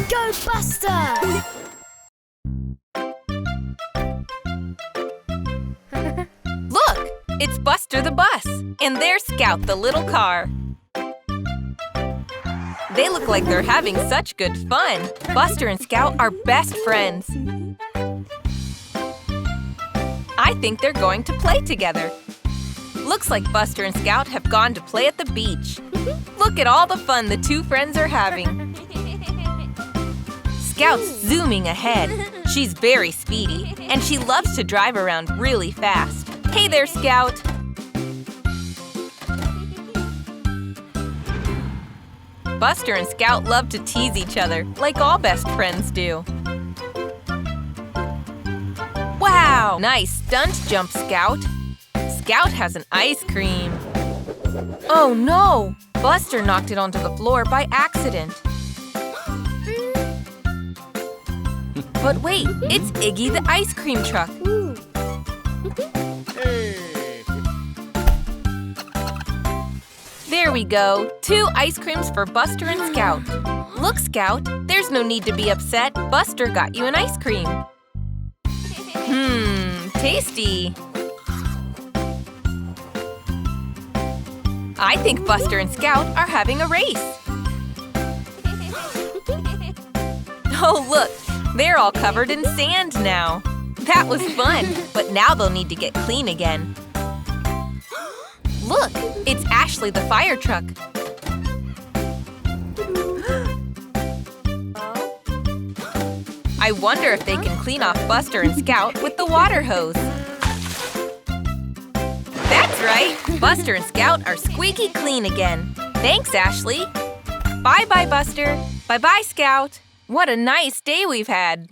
Go, Buster! Look! It's Buster the bus, and there's Scout the little car. They look like they're having such good fun. Buster and Scout are best friends. I think they're going to play together. Looks like Buster and Scout have gone to play at the beach. Look at all the fun the two friends are having. Scout's zooming ahead. She's very speedy, and she loves to drive around really fast. Hey there, Scout! Buster and Scout love to tease each other, like all best friends do. Wow! Nice stunt jump, Scout! Scout has an ice cream. Oh no! Buster knocked it onto the floor by accident. But wait, it's Iggy the ice cream truck. There we go. 2 ice creams for Buster and Scout. Look, Scout, there's no need to be upset. Buster got you an ice cream. Tasty. I think Buster and Scout are having a race. Oh, look, they're all covered in sand now. That was fun, but now they'll need to get clean again. Look, it's Ashley the fire truck. I wonder if they can clean off Buster and Scout with the water hose. That's right! Buster and Scout are squeaky clean again. Thanks, Ashley. Bye-bye, Buster. Bye-bye, Scout. What a nice day we've had.